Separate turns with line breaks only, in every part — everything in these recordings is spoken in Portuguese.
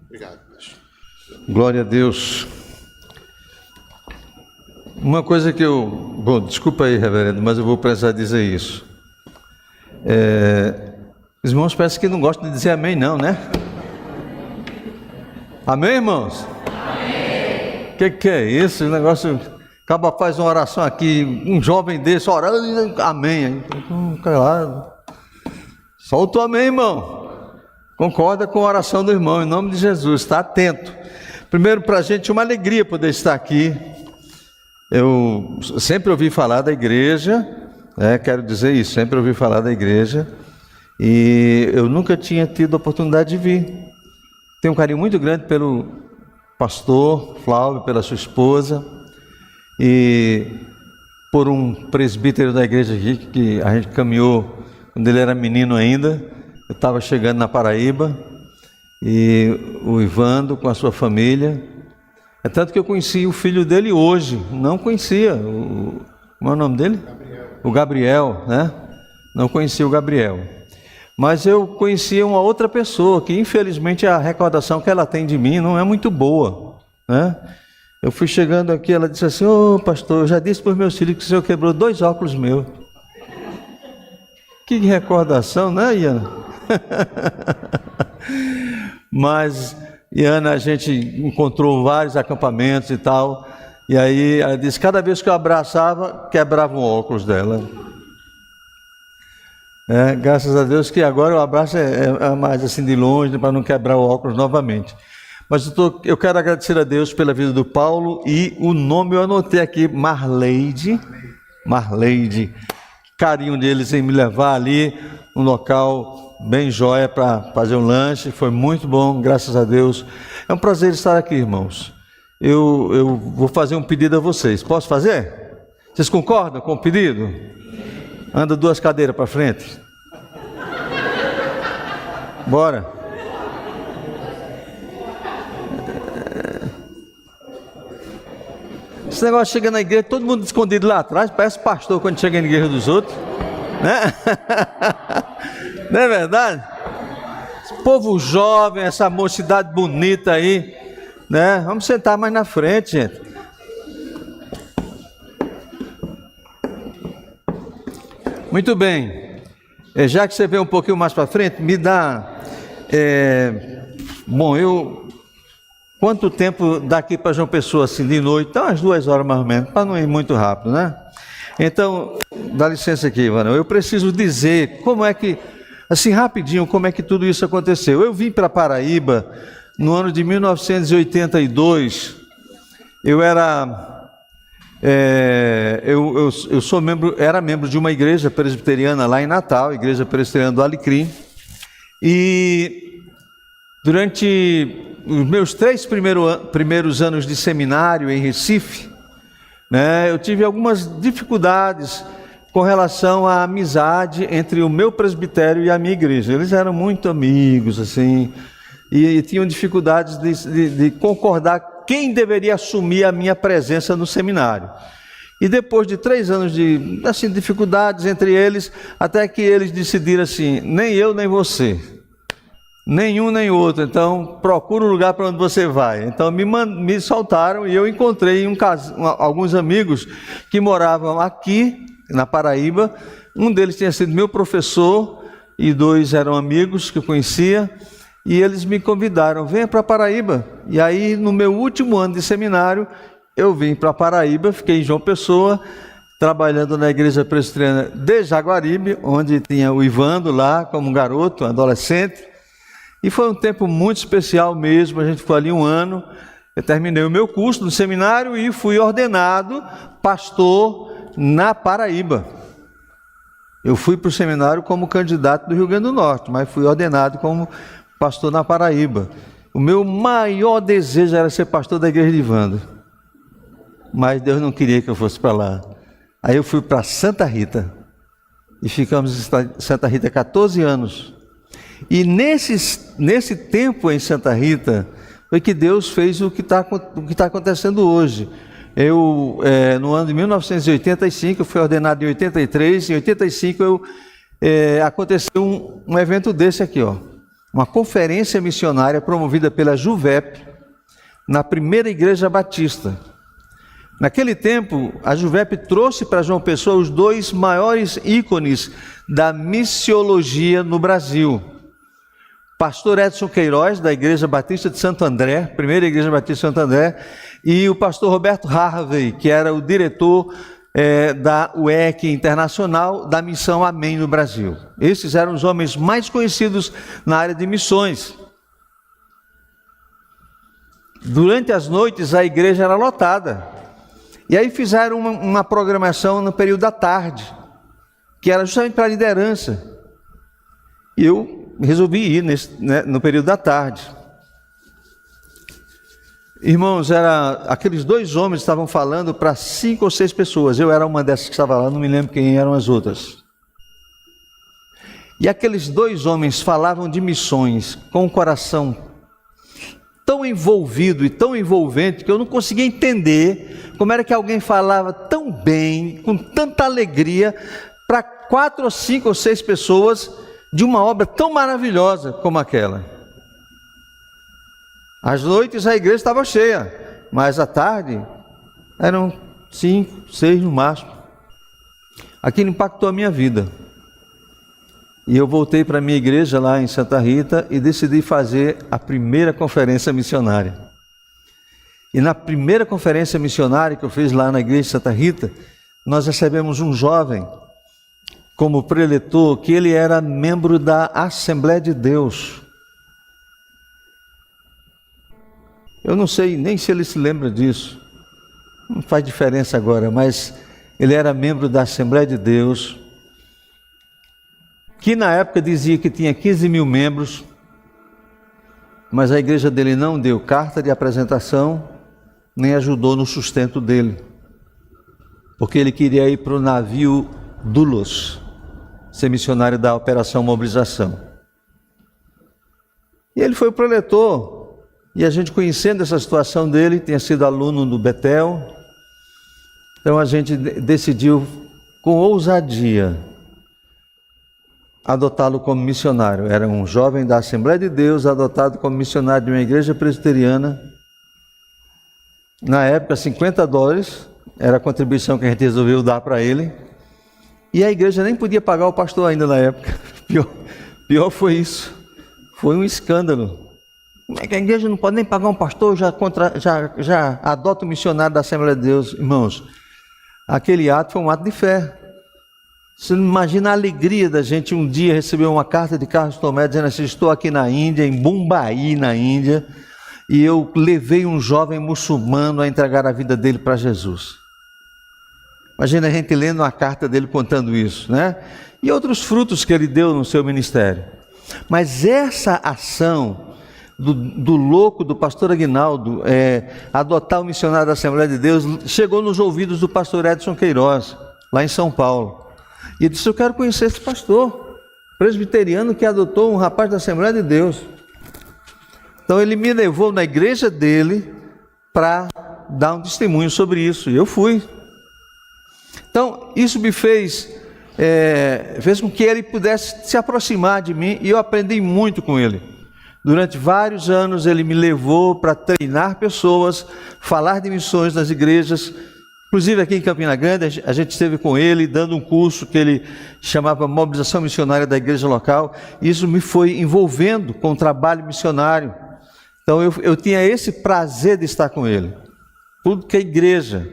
Obrigado.
Glória a Deus. Uma coisa que bom, desculpa aí, reverendo, mas eu vou precisar dizer isso. Os irmãos parecem que não gostam de dizer amém, não, né? Amém, irmãos? Amém. Que é isso? O negócio... Acaba faz uma oração aqui, um jovem desse orando, amém. Claro. Solta o amém, irmão. Concorda com a oração do irmão, em nome de Jesus, está atento. Primeiro, para a gente, uma alegria poder estar aqui. Eu sempre ouvi falar da igreja, quero dizer isso, sempre ouvi falar da igreja, e eu nunca tinha tido a oportunidade de vir. Tenho um carinho muito grande pelo pastor Flávio, pela sua esposa, e por um presbítero da igreja aqui, que a gente caminhou quando ele era menino ainda. Eu estava chegando na Paraíba, e o Ivando com a sua família, é tanto que eu conheci o filho dele hoje, não conhecia, como é o nome dele? O Gabriel, né? Não conhecia o Gabriel, mas eu conhecia uma outra pessoa, que infelizmente a recordação que ela tem de mim não é muito boa, né? Eu fui chegando aqui, ela disse assim: ô pastor, eu já disse para os meus filhos que o senhor quebrou 2 óculos meus. Que recordação, né, Iana? Mas, Iana, a gente encontrou vários acampamentos e tal, e aí ela disse, cada vez que eu abraçava, quebrava um óculos dela. Graças a Deus que agora o abraço é mais assim de longe, para não quebrar o óculos novamente. Mas eu quero agradecer a Deus pela vida do Paulo, e o nome eu anotei aqui, Marleide. Carinho deles em me levar ali, um local bem jóia para fazer um lanche, foi muito bom, graças a Deus. É um prazer estar aqui, irmãos. Eu vou fazer um pedido a vocês, posso fazer? Vocês concordam com o pedido? Anda 2 cadeiras para frente. Bora. Esse negócio chega na igreja, todo mundo escondido lá atrás, parece pastor quando chega na igreja dos outros, né? Não é verdade? Esse povo jovem, essa mocidade bonita aí, né? Vamos sentar mais na frente, gente. Muito bem. Já que você veio um pouquinho mais para frente, me dá... Quanto tempo daqui para João Pessoa, assim, de noite? Então, umas 2 horas mais ou menos, para não ir muito rápido, né? Então, dá licença aqui, Ivanão. Eu preciso dizer como é que, assim, rapidinho, como é que tudo isso aconteceu. Eu vim para Paraíba no ano de 1982. Eu era... eu sou era membro de uma igreja presbiteriana lá em Natal, Igreja Presbiteriana do Alecrim. E durante os meus 3 primeiros anos de seminário em Recife, né, eu tive algumas dificuldades com relação à amizade entre o meu presbitério e a minha igreja. Eles eram muito amigos, assim, e tinham dificuldades de concordar quem deveria assumir a minha presença no seminário. E depois de 3 anos de dificuldades entre eles, até que eles decidiram assim, nem eu nem você, nenhum nem outro, então procura um lugar para onde você vai. Então me soltaram, e eu encontrei alguns amigos que moravam aqui na Paraíba. Um deles tinha sido meu professor, e 2 eram amigos que eu conhecia, e eles me convidaram, venha para Paraíba. E aí, no meu último ano de seminário, eu vim para Paraíba, fiquei em João Pessoa, trabalhando na igreja presbiteriana de Jaguaribe, onde tinha o Ivando lá como um garoto, um adolescente. E foi um tempo muito especial mesmo. A gente ficou ali 1 ano. Eu terminei o meu curso no seminário e fui ordenado pastor na Paraíba. Eu fui para o seminário como candidato do Rio Grande do Norte, mas fui ordenado como pastor na Paraíba. O meu maior desejo era ser pastor da igreja de Ivando, mas Deus não queria que eu fosse para lá. Aí eu fui para Santa Rita, e ficamos em Santa Rita 14 anos. E nesse tempo em Santa Rita, foi que Deus fez o que está acontecendo hoje. No ano de 1985, eu fui ordenado em 83, em 85 aconteceu um evento desse aqui, ó. uma conferência missionária promovida pela JUVEP na primeira igreja batista. Naquele tempo, a JUVEP trouxe para João Pessoa os dois maiores ícones da missiologia no Brasil. Pastor Edson Queiroz, da Igreja Batista de Santo André, primeira Igreja Batista de Santo André, e o pastor Roberto Harvey, que era o diretor da UEC Internacional, da Missão Amém no Brasil. Esses eram os homens mais conhecidos na área de missões. Durante as noites, a igreja era lotada. E aí fizeram uma programação no período da tarde, que era justamente para a liderança. E eu resolvi ir no período da tarde. Irmãos, aqueles dois homens estavam falando para 5 ou 6 pessoas. Eu era uma dessas que estava lá, não me lembro quem eram as outras. E aqueles dois homens falavam de missões com o coração tão envolvido e tão envolvente que eu não conseguia entender como era que alguém falava tão bem, com tanta alegria, para 4 ou 5 ou 6 pessoas de uma obra tão maravilhosa como aquela. Às noites a igreja estava cheia, mas à tarde eram 5, 6 no máximo. Aquilo impactou a minha vida. E eu voltei para a minha igreja lá em Santa Rita e decidi fazer a primeira conferência missionária. E na primeira conferência missionária que eu fiz lá na igreja de Santa Rita, nós recebemos um jovem como preletor, que ele era membro da Assembleia de Deus. Eu não sei nem se ele se lembra disso, não faz diferença agora, mas ele era membro da Assembleia de Deus, que na época dizia que tinha 15 mil membros, mas a igreja dele não deu carta de apresentação, nem ajudou no sustento dele, porque ele queria ir para o navio Doulos, ser missionário da Operação Mobilização. E ele foi o preletor, e a gente, conhecendo essa situação dele, tinha sido aluno do Betel, então a gente decidiu com ousadia adotá-lo como missionário. Era um jovem da Assembleia de Deus, adotado como missionário de uma igreja presbiteriana. Na época, $50 era a contribuição que a gente resolveu dar para ele. E a igreja nem podia pagar o pastor ainda na época. Pior foi isso. Foi um escândalo. Como é que a igreja não pode nem pagar um pastor, já adota o missionário da Assembleia de Deus? Irmãos, aquele ato foi um ato de fé. Você não imagina a alegria da gente um dia receber uma carta de Carlos Tomé dizendo assim: estou aqui na Índia, em Mumbai, na Índia, e eu levei um jovem muçulmano a entregar a vida dele para Jesus. Imagina a gente lendo uma carta dele contando isso, né? E outros frutos que ele deu no seu ministério. Mas essa ação do louco, do pastor Aguinaldo, adotar o missionário da Assembleia de Deus, chegou nos ouvidos do pastor Edson Queiroz, lá em São Paulo. E ele disse: eu quero conhecer esse pastor presbiteriano que adotou um rapaz da Assembleia de Deus. Então ele me levou na igreja dele para dar um testemunho sobre isso, e eu fui. Então isso me fez com que ele pudesse se aproximar de mim, e eu aprendi muito com ele. Durante vários anos ele me levou para treinar pessoas, falar de missões nas igrejas. Inclusive aqui em Campina Grande, a gente esteve com ele dando um curso que ele chamava Mobilização Missionária da Igreja Local. Isso me foi envolvendo com o trabalho missionário. Então eu tinha esse prazer de estar com ele. Tudo que é igreja,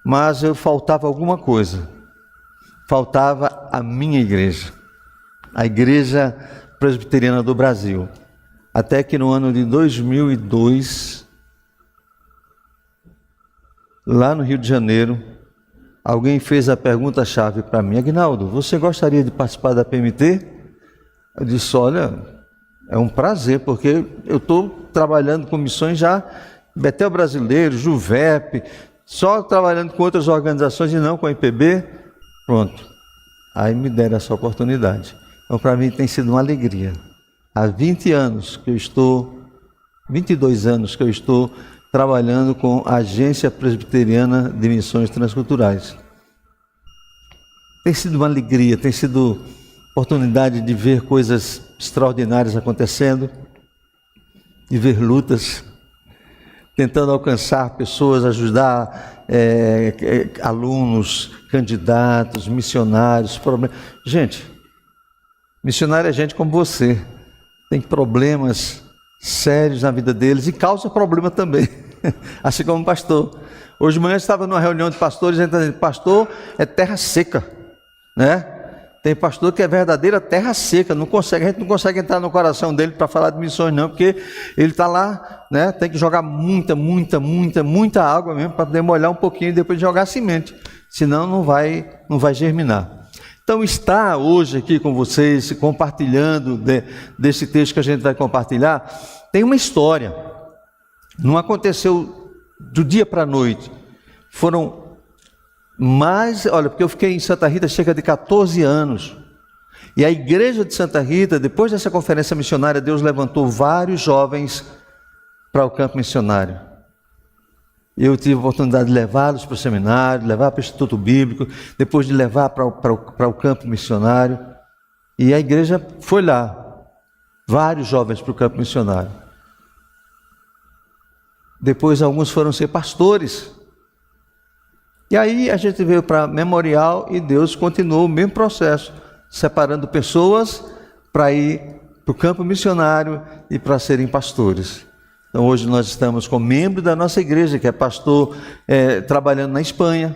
mas faltava alguma coisa. Faltava a minha igreja, a Igreja Presbiteriana do Brasil. Até que no ano de 2002... lá no Rio de Janeiro, alguém fez a pergunta-chave para mim: Aguinaldo, você gostaria de participar da PMT? Eu disse: olha, é um prazer, porque eu estou trabalhando com missões já, Betel Brasileiro, JUVEP, só trabalhando com outras organizações e não com a IPB. Pronto, aí me deram essa oportunidade. Então para mim tem sido uma alegria. Há 22 anos que eu estou trabalhando com a Agência Presbiteriana de Missões Transculturais. Tem sido uma alegria, tem sido oportunidade de ver coisas extraordinárias acontecendo, de ver lutas, tentando alcançar pessoas, ajudar alunos, candidatos, missionários, problemas. Gente, missionário é gente como você, tem problemas sérios na vida deles e causa problema também, assim como pastor. Hoje de manhã eu estava numa reunião de pastores, a gente está dizendo, pastor é terra seca, né? Tem pastor que é verdadeira terra seca, a gente não consegue entrar no coração dele para falar de missões não, porque ele está lá, né? Tem que jogar muita água mesmo para poder molhar um pouquinho e depois jogar semente, senão não vai germinar. Então está hoje aqui com vocês, compartilhando desse texto que a gente vai compartilhar, tem uma história, não aconteceu do dia para a noite, foram porque eu fiquei em Santa Rita cerca de 14 anos, e a igreja de Santa Rita, depois dessa conferência missionária, Deus levantou vários jovens para o campo missionário. Eu tive a oportunidade de levá-los para o seminário, levar para o Instituto Bíblico, depois de levar para o campo missionário, e a igreja foi lá, vários jovens para o campo missionário. Depois alguns foram ser pastores, e aí a gente veio para Memorial e Deus continuou o mesmo processo, separando pessoas para ir para o campo missionário e para serem pastores. Então hoje nós estamos com um membro da nossa igreja que é pastor trabalhando na Espanha,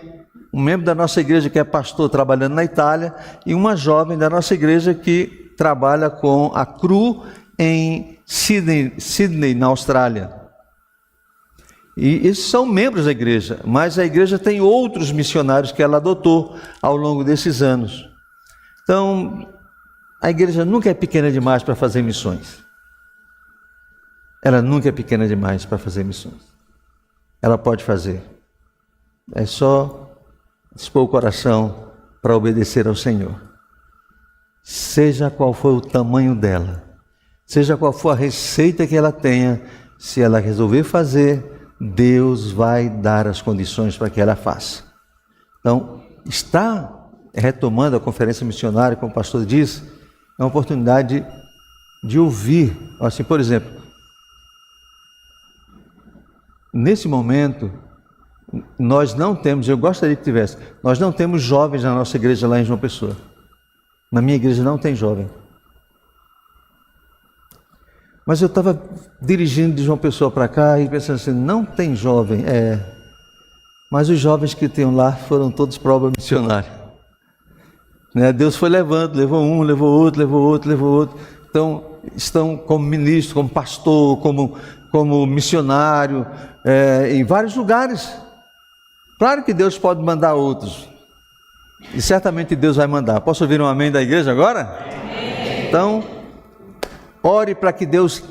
um membro da nossa igreja que é pastor trabalhando na Itália e uma jovem da nossa igreja que trabalha com a CRU em Sydney, na Austrália. E esses são membros da igreja, mas a igreja tem outros missionários que ela adotou ao longo desses anos. Então, a igreja nunca é pequena demais para fazer missões. Ela nunca é pequena demais para fazer missões. Ela pode fazer. É só dispor o coração para obedecer ao Senhor. Seja qual for o tamanho dela, seja qual for a receita que ela tenha, se ela resolver fazer, Deus vai dar as condições para que ela faça. Então, está retomando a conferência missionária, como o pastor disse, é uma oportunidade de ouvir. Assim, por exemplo, nesse momento, nós não temos, eu gostaria que tivesse, nós não temos jovens na nossa igreja lá em João Pessoa. Na minha igreja não tem jovem. Mas eu estava dirigindo de João Pessoa para cá e pensando assim, não tem jovem, mas os jovens que tinham lá foram todos para a obra missionária. Né? Deus foi levando, levou um, levou outro. Então, estão como ministro, como pastor, como missionário, em vários lugares. Claro que Deus pode mandar outros, e certamente Deus vai mandar. Posso ouvir um amém da igreja agora? Amém. Então, ore para que Deus,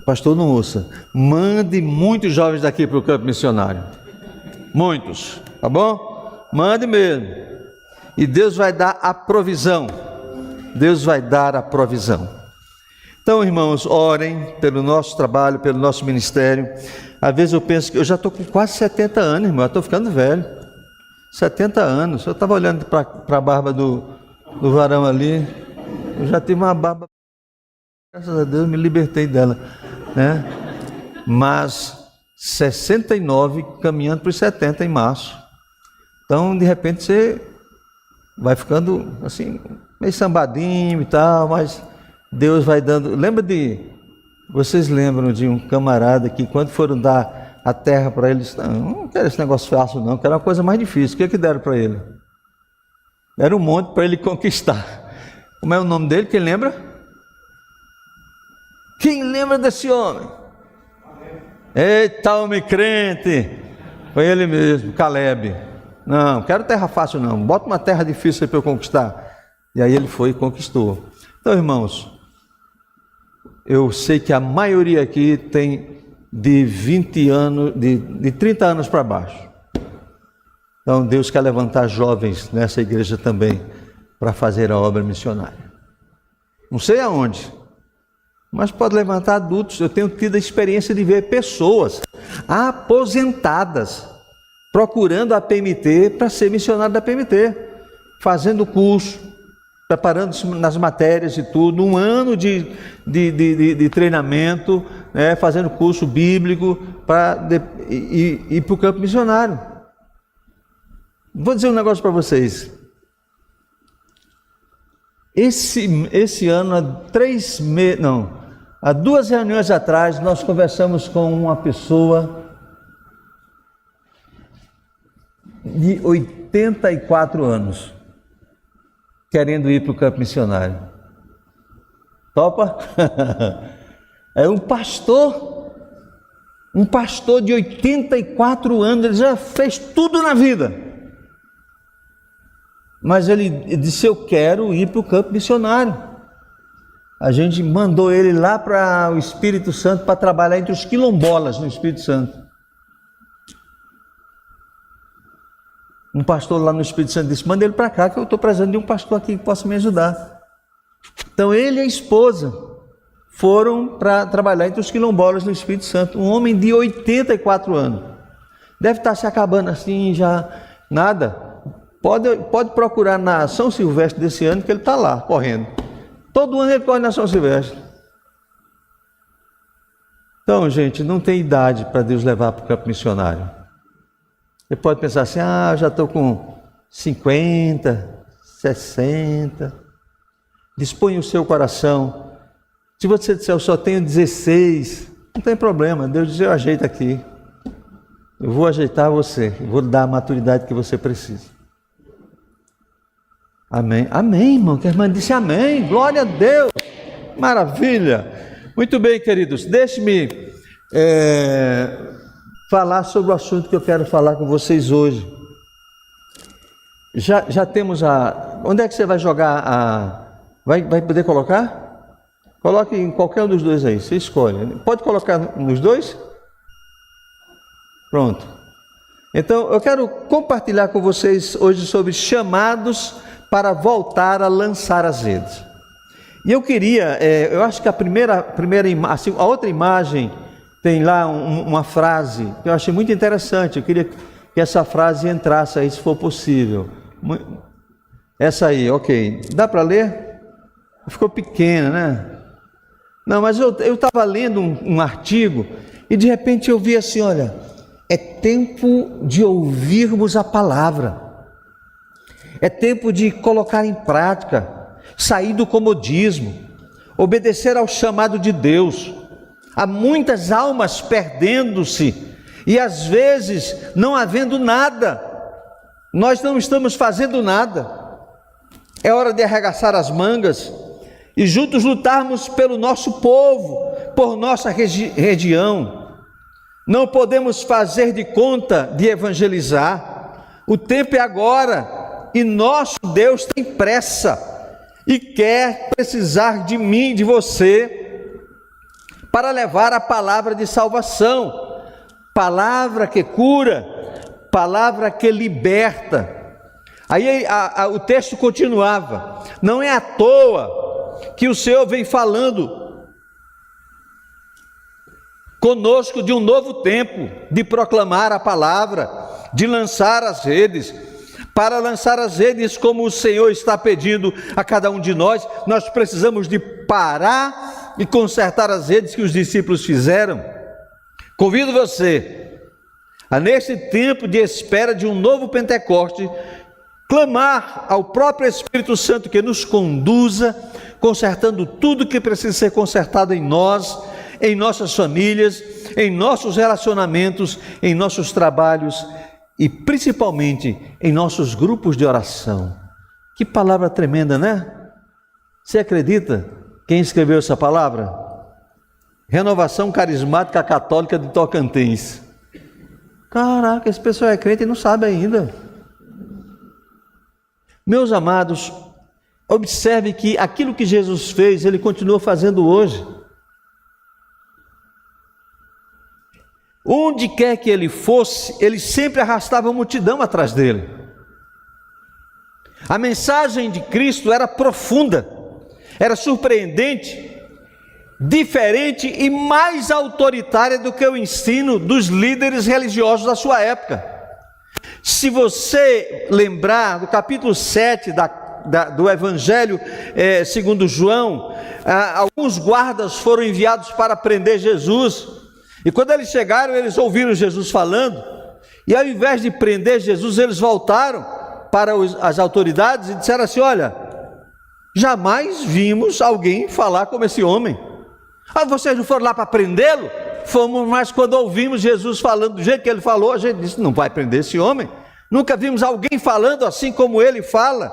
pastor não ouça, mande muitos jovens daqui para o campo missionário, muitos, tá bom? Mande mesmo, e Deus vai dar a provisão, Então, irmãos, orem pelo nosso trabalho, pelo nosso ministério. Às vezes eu penso que eu já estou com quase 70 anos, irmão, eu estou ficando velho, 70 anos, eu estava olhando para a barba do varão ali, eu já tive uma barba, graças a Deus me libertei dela, né? Mas 69 caminhando para os 70 em março. Então, de repente, você vai ficando assim, meio sambadinho e tal, mas Deus vai dando. Vocês lembram de um camarada que quando foram dar a terra para ele, disse, não quero esse negócio fácil não, quero uma coisa mais difícil. O que deram para ele? Deram um monte para ele conquistar. Como é o nome dele? Quem lembra? Quem lembra desse homem? Eita, homem crente! Foi ele mesmo, Caleb. Não, quero terra fácil não, bota uma terra difícil para eu conquistar. E aí ele foi e conquistou. Então, irmãos, eu sei que a maioria aqui tem de 20 anos, de 30 anos para baixo. Então Deus quer levantar jovens nessa igreja também para fazer a obra missionária. Não sei aonde, mas pode levantar adultos. Eu tenho tido a experiência de ver pessoas aposentadas procurando a PMT para ser missionário da PMT. fazendo curso, preparando-se nas matérias e tudo, um ano de treinamento, né, fazendo curso bíblico para ir para o campo missionário. Vou dizer um negócio para vocês. Esse ano, há 2 reuniões atrás, nós conversamos com uma pessoa de 84 anos, querendo ir para o campo missionário. Topa? É um pastor de 84 anos, ele já fez tudo na vida. Mas ele disse: eu quero ir para o campo missionário. A gente mandou ele lá para o Espírito Santo para trabalhar entre os quilombolas no Espírito Santo. Um pastor lá no Espírito Santo disse: manda ele para cá, que eu estou precisando de um pastor aqui que possa me ajudar. Então ele e a esposa foram para trabalhar entre os quilombolas no Espírito Santo. Um homem de 84 anos. Deve estar se acabando assim já. Nada. Pode procurar na São Silvestre desse ano, que ele está lá, correndo. Todo ano ele corre na São Silvestre. Então, gente, não tem idade para Deus levar para o campo missionário. Você pode pensar assim: eu já estou com 50, 60. Dispõe o seu coração. Se você disser: eu só tenho 16, não tem problema. Deus diz: eu ajeito aqui. Eu vou ajeitar você. Eu vou dar a maturidade que você precisa. Amém. Amém, irmão. Que a irmã disse amém. Glória a Deus. Maravilha. Muito bem, queridos. Deixe-me falar sobre o assunto que eu quero falar com vocês hoje. Já temos Onde é que você vai jogar Vai poder colocar? Coloque em qualquer um dos dois aí. Você escolhe. Pode colocar nos dois? Pronto. Então, eu quero compartilhar com vocês hoje sobre chamados para voltar a lançar as redes. E eu queria, eu acho que a assim, a outra imagem tem lá uma frase que eu achei muito interessante. Eu queria que essa frase entrasse aí, se for possível. Essa aí, ok. Dá para ler? Ficou pequena, né? Não, mas eu estava lendo um artigo e de repente eu vi assim: olha, é tempo de ouvirmos a palavra. É tempo de colocar em prática, sair do comodismo, obedecer ao chamado de Deus. Há muitas almas perdendo-se e às vezes não havendo nada. Nós não estamos fazendo nada. É hora de arregaçar as mangas e juntos lutarmos pelo nosso povo, por nossa região. Não podemos fazer de conta de evangelizar. O tempo é agora. E nosso Deus tem pressa e quer precisar de mim, de você, para levar a palavra de salvação, palavra que cura, palavra que liberta. Aí o texto continuava: não é à toa que o Senhor vem falando conosco de um novo tempo, de proclamar a palavra, de lançar as redes. Para lançar as redes como o Senhor está pedindo a cada um de nós, nós precisamos de parar e consertar as redes que os discípulos fizeram. Convido você a, nesse tempo de espera de um novo Pentecoste, clamar ao próprio Espírito Santo que nos conduza, consertando tudo que precisa ser consertado em nós, em nossas famílias, em nossos relacionamentos, em nossos trabalhos e principalmente em nossos grupos de oração. Que palavra tremenda, né? Você acredita? Quem escreveu essa palavra? Renovação Carismática Católica de Tocantins. Caraca, esse pessoal é crente e não sabe ainda. Meus amados, observe que aquilo que Jesus fez, Ele continua fazendo hoje. Onde quer que Ele fosse, Ele sempre arrastava a multidão atrás dele. A mensagem de Cristo era profunda, era surpreendente, diferente e mais autoritária do que o ensino dos líderes religiosos da sua época. Se você lembrar do capítulo 7 do Evangelho segundo João, alguns guardas foram enviados para prender Jesus, e quando eles chegaram, eles ouviram Jesus falando, e ao invés de prender Jesus, eles voltaram para as autoridades e disseram assim: olha, jamais vimos alguém falar como esse homem. Vocês não foram lá para prendê-lo? Fomos, mas quando ouvimos Jesus falando do jeito que ele falou, a gente disse: não vai prender esse homem. Nunca vimos alguém falando assim como ele fala.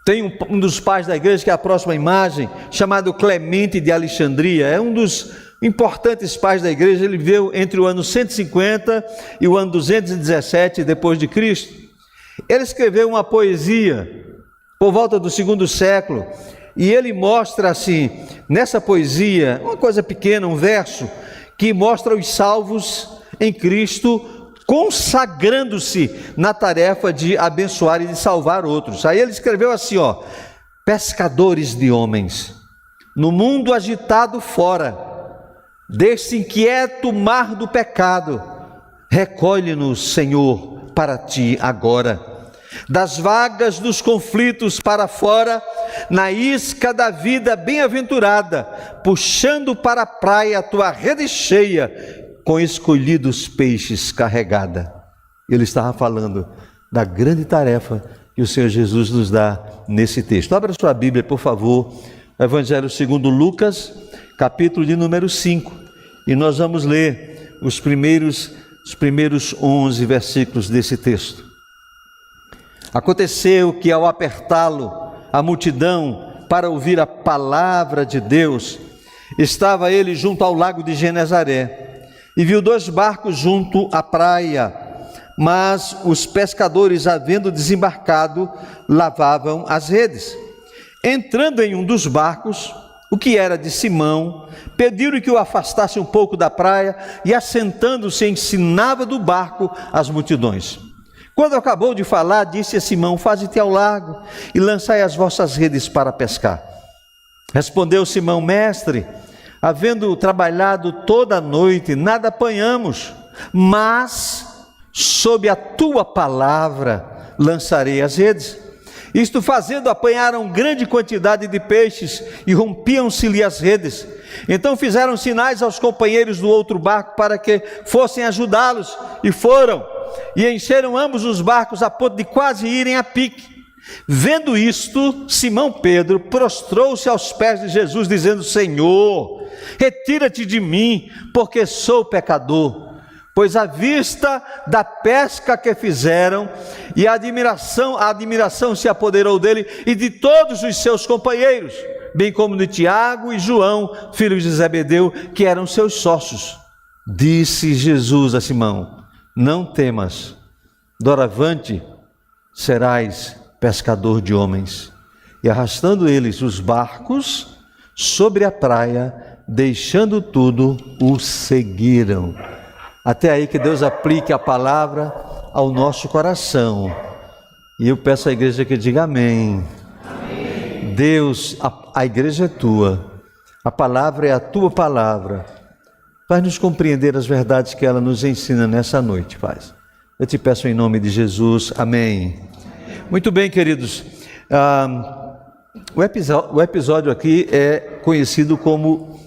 Tem um dos pais da igreja, que é a próxima imagem, chamado Clemente de Alexandria. É um dos importantes pais da igreja. Ele viveu entre o ano 150 e o ano 217 depois de Cristo. Ele escreveu uma poesia por volta do segundo século, e ele mostra assim, nessa poesia, uma coisa pequena, um verso, que mostra os salvos em Cristo consagrando-se na tarefa de abençoar e de salvar outros. Aí ele escreveu assim, ó: pescadores de homens, no mundo agitado fora, deste inquieto mar do pecado, recolhe-nos, Senhor, para ti agora. Das vagas dos conflitos para fora, na isca da vida bem-aventurada, puxando para a praia a tua rede cheia, com escolhidos peixes carregada. Ele estava falando da grande tarefa que o Senhor Jesus nos dá nesse texto. Abra sua Bíblia, por favor, Evangelho segundo Lucas, capítulo de número 5, e nós vamos ler os primeiros 11 versículos desse texto. Aconteceu que, ao apertá-lo a multidão para ouvir a palavra de Deus, estava ele junto ao lago de Genezaré, e viu 2 barcos junto à praia, mas os pescadores, havendo desembarcado, lavavam as redes. Entrando em um dos barcos, o que era de Simão, pediram que o afastasse um pouco da praia, e assentando-se ensinava do barco as multidões. Quando acabou de falar, disse a Simão: faze-te ao largo e lançai as vossas redes para pescar. Respondeu Simão: mestre, havendo trabalhado toda a noite, nada apanhamos, mas sob a tua palavra lançarei as redes. Isto fazendo, apanharam grande quantidade de peixes e rompiam-se-lhe as redes. Então fizeram sinais aos companheiros do outro barco para que fossem ajudá-los, e foram, e encheram ambos os barcos a ponto de quase irem a pique. Vendo isto, Simão Pedro prostrou-se aos pés de Jesus, dizendo: Senhor, retira-te de mim, porque sou pecador. Pois à vista da pesca que fizeram, e a admiração se apoderou dele e de todos os seus companheiros, bem como de Tiago e João, filhos de Zebedeu, que eram seus sócios. Disse Jesus a Simão: não temas, doravante serás pescador de homens. E arrastando eles os barcos sobre a praia, deixando tudo, o seguiram. Até aí que Deus aplique a palavra ao nosso coração. E eu peço à igreja que diga amém. Amém. Deus, a igreja é tua, a palavra é a tua palavra. Faz-nos compreender as verdades que ela nos ensina nessa noite, Pai. Eu te peço em nome de Jesus, amém. Muito bem, queridos, o episódio aqui é conhecido como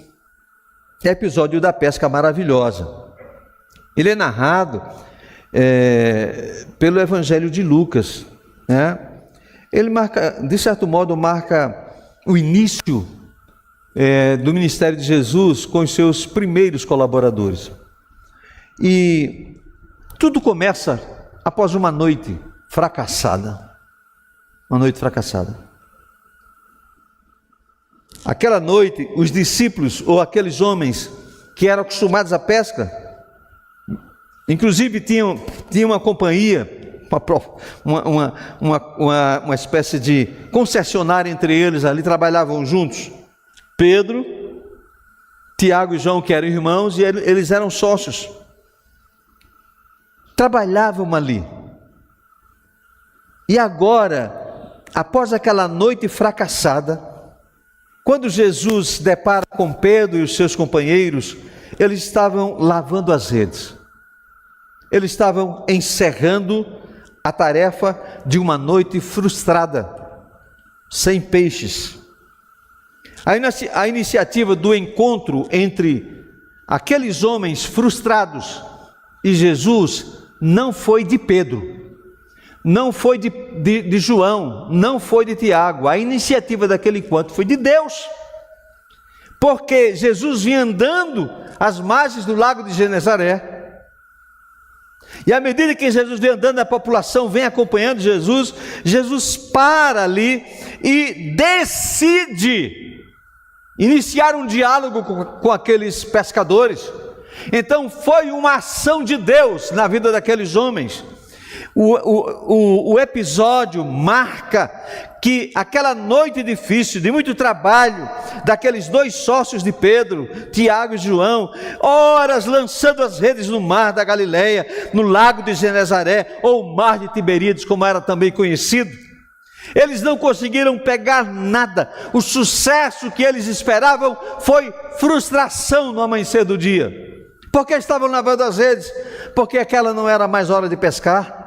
episódio da pesca maravilhosa. Ele é narrado pelo Evangelho de Lucas, né? Ele marca, de certo modo, marca o início do ministério de Jesus com os seus primeiros colaboradores. E tudo começa após uma noite fracassada. Uma noite fracassada. Aquela noite, os discípulos, ou aqueles homens que eram acostumados à pesca, inclusive tinham uma companhia, uma espécie de concessionária entre eles ali, trabalhavam juntos. Pedro, Tiago e João, que eram irmãos, e eles eram sócios. Trabalhavam ali. E agora, após aquela noite fracassada, quando Jesus se depara com Pedro e os seus companheiros, eles estavam lavando as redes. eles estavam encerrando a tarefa de uma noite frustrada, sem peixes. A iniciativa do encontro entre aqueles homens frustrados e Jesus não foi de Pedro, não foi de João, não foi de Tiago. A iniciativa daquele encontro foi de Deus, porque Jesus vinha andando às margens do lago de Genezaré, e à medida que Jesus vem andando, a população vem acompanhando Jesus, Jesus para ali e decide iniciar um diálogo com aqueles pescadores. Então foi uma ação de Deus na vida daqueles homens. O episódio marca que aquela noite difícil, de muito trabalho, daqueles dois sócios de Pedro, Tiago e João, horas lançando as redes no mar da Galileia, no lago de Genezaré, ou mar de Tiberíades, como era também conhecido, eles não conseguiram pegar nada. O sucesso que eles esperavam foi frustração no amanhecer do dia. Por que estavam lavando as redes? Porque aquela não era mais hora de pescar.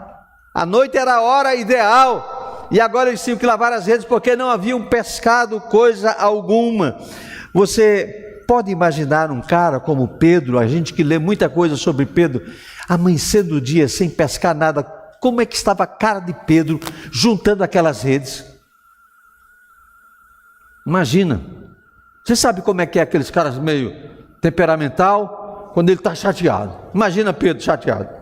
A noite era a hora ideal, e agora eles tinham que lavar as redes, porque não haviam pescado coisa alguma. Você pode imaginar um cara como Pedro, a gente que lê muita coisa sobre Pedro, amanhecendo o dia sem pescar nada. Como é que estava a cara de Pedro juntando aquelas redes? Imagina. Você sabe como é que é aqueles caras meio temperamental, quando ele está chateado. Imagina Pedro chateado.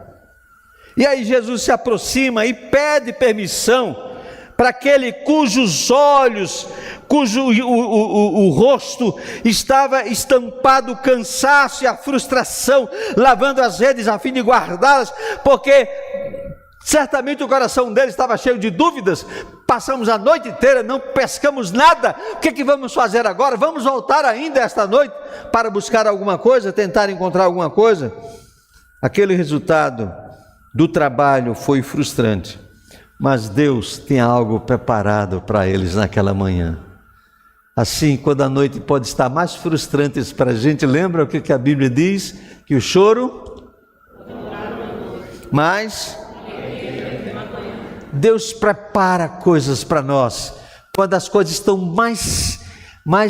E aí Jesus se aproxima e pede permissão para aquele cujos olhos, o rosto estava estampado o cansaço e a frustração, lavando as redes a fim de guardá-las, porque certamente o coração dele estava cheio de dúvidas. Passamos a noite inteira, não pescamos nada, o que vamos fazer agora? Vamos voltar ainda esta noite para buscar alguma coisa, tentar encontrar alguma coisa? Aquele resultado do trabalho foi frustrante, mas Deus tem algo preparado para eles naquela manhã. Assim, quando a noite pode estar mais frustrante para a gente, lembra o que a Bíblia diz? Que o choro, mas Deus prepara coisas para nós, quando as coisas estão mais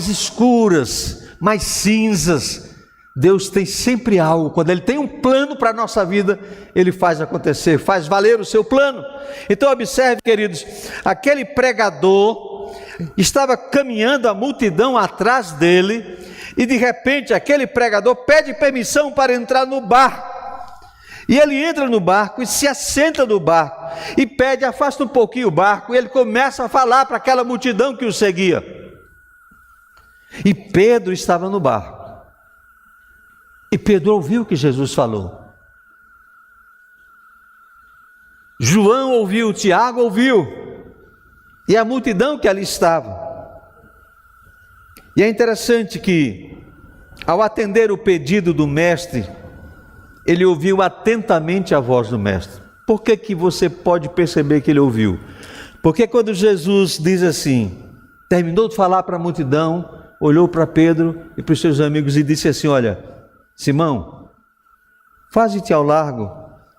escuras, mais cinzas. Deus tem sempre algo. Quando Ele tem um plano para a nossa vida, Ele faz acontecer, faz valer o seu plano. Então observe, queridos, aquele pregador estava caminhando, a multidão atrás dele, e de repente aquele pregador pede permissão para entrar no barco. E ele entra no barco e se assenta no barco, e pede, afasta um pouquinho o barco, e ele começa a falar para aquela multidão que o seguia. E Pedro estava no barco. E Pedro ouviu o que Jesus falou. João ouviu, Tiago ouviu, e a multidão que ali estava. E é interessante que, ao atender o pedido do mestre, ele ouviu atentamente a voz do mestre. Por que você pode perceber que ele ouviu? Porque quando Jesus diz assim, terminou de falar para a multidão, olhou para Pedro e para os seus amigos e disse assim: olha, Simão, faze-te ao largo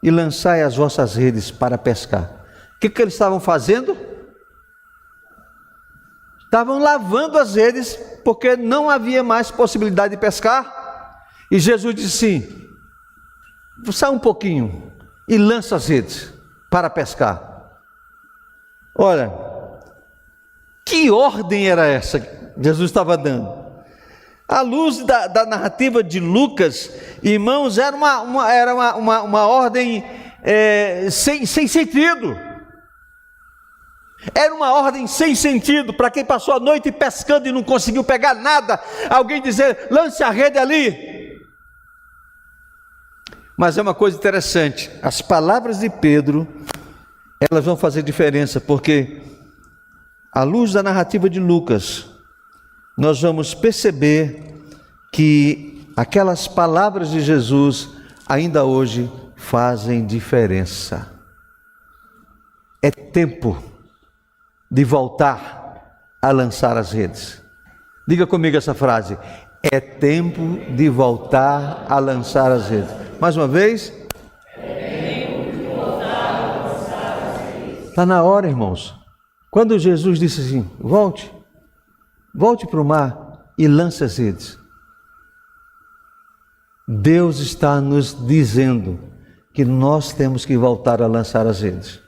e lançai as vossas redes para pescar. O que eles estavam fazendo? Estavam lavando as redes, porque não havia mais possibilidade de pescar. E Jesus disse assim: sai um pouquinho e lança as redes para pescar. Olha, que ordem era essa que Jesus estava dando? À luz da narrativa de Lucas, irmãos, era uma ordem sem sentido. Era uma ordem sem sentido para quem passou a noite pescando e não conseguiu pegar nada. Alguém dizer, lance a rede ali. Mas é uma coisa interessante, as palavras de Pedro, elas vão fazer diferença, porque à luz da narrativa de Lucas, nós vamos perceber que aquelas palavras de Jesus ainda hoje fazem diferença. É tempo de voltar a lançar as redes. Diga comigo essa frase: é tempo de voltar a lançar as redes. Mais uma vez. É Está na hora, irmãos. Quando Jesus disse assim, volte para o mar e lance as redes. Deus está nos dizendo que nós temos que voltar a lançar as redes.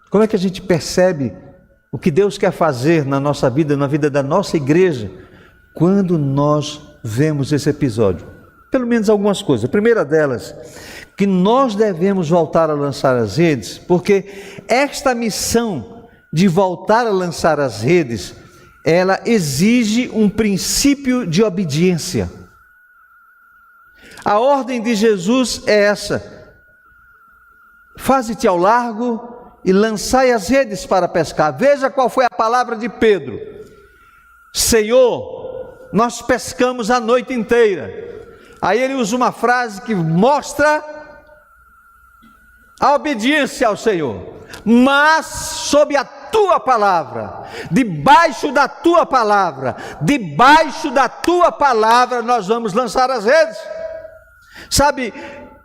Como é que a gente percebe o que Deus quer fazer na nossa vida, na vida da nossa igreja, quando nós vemos esse episódio? Pelo menos algumas coisas. A primeira delas, que nós devemos voltar a lançar as redes, porque esta missão de voltar a lançar as redes, ela exige um princípio de obediência. A ordem de Jesus é essa: faze-te ao largo e lançai as redes para pescar. Veja qual foi a palavra de Pedro: Senhor, nós pescamos a noite inteira. Aí ele usa uma frase que mostra a obediência ao Senhor. Mas sob a tua palavra, debaixo da tua palavra, nós vamos lançar as redes. Sabe,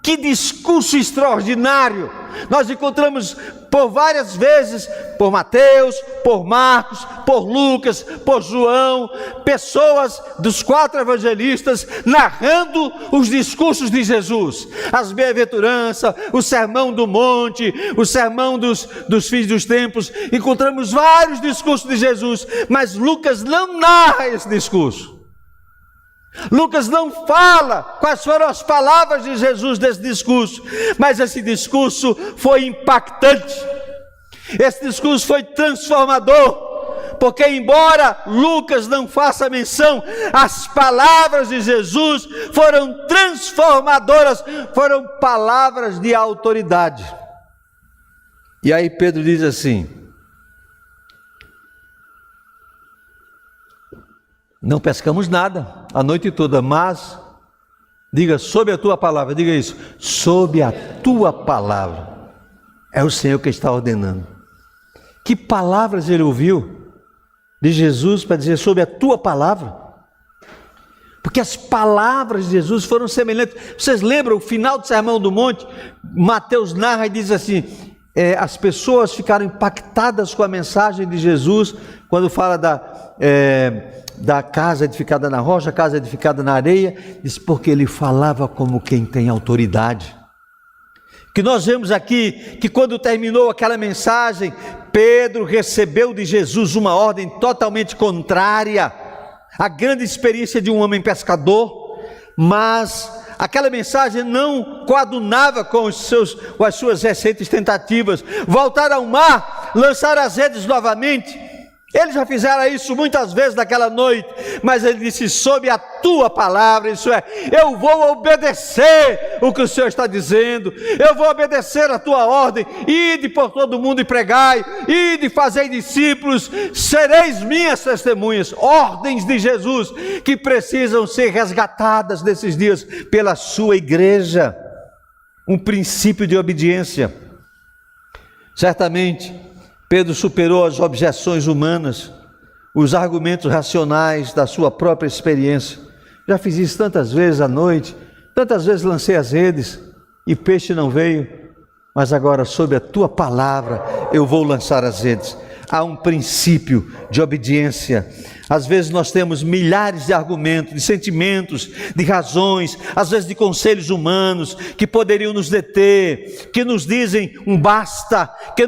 que discurso extraordinário! Nós encontramos por várias vezes, por Mateus, por Marcos, por Lucas, por João, pessoas dos 4 evangelistas narrando os discursos de Jesus, as bem-aventuranças, o sermão do monte, o sermão dos fins dos tempos. Encontramos vários discursos de Jesus, mas Lucas não narra esse discurso. Lucas não fala quais foram as palavras de Jesus desse discurso, mas esse discurso foi impactante, esse discurso foi transformador, porque embora Lucas não faça menção, as palavras de Jesus foram transformadoras, foram palavras de autoridade. E aí Pedro diz assim: não pescamos nada a noite toda, mas, diga, sob a tua palavra, diga isso, sob a tua palavra. É o Senhor que está ordenando. Que palavras ele ouviu de Jesus para dizer sob a tua palavra? Porque as palavras de Jesus foram semelhantes. Vocês lembram o final do Sermão do Monte? Mateus narra e diz assim, as pessoas ficaram impactadas com a mensagem de Jesus, quando fala da casa edificada na rocha, a casa edificada na areia, diz porque ele falava como quem tem autoridade. Que nós vemos aqui, que quando terminou aquela mensagem, Pedro recebeu de Jesus uma ordem totalmente contrária à grande experiência de um homem pescador, mas aquela mensagem não coadunava com as suas recentes tentativas. Voltar ao mar, lançar as redes novamente. Eles já fizeram isso muitas vezes naquela noite, mas ele disse, sob a tua palavra, isso é, eu vou obedecer o que o Senhor está dizendo, eu vou obedecer a tua ordem, ide por todo mundo e pregai, ide fazei discípulos, sereis minhas testemunhas. Ordens de Jesus que precisam ser resgatadas nesses dias pela sua igreja, um princípio de obediência. Certamente Pedro superou as objeções humanas, os argumentos racionais da sua própria experiência. Já fiz isso tantas vezes à noite, tantas vezes lancei as redes e peixe não veio, mas agora sob a tua palavra eu vou lançar as redes. Há um princípio de obediência. Às vezes nós temos milhares de argumentos, de sentimentos, de razões, às vezes de conselhos humanos que poderiam nos deter, que nos dizem um basta, que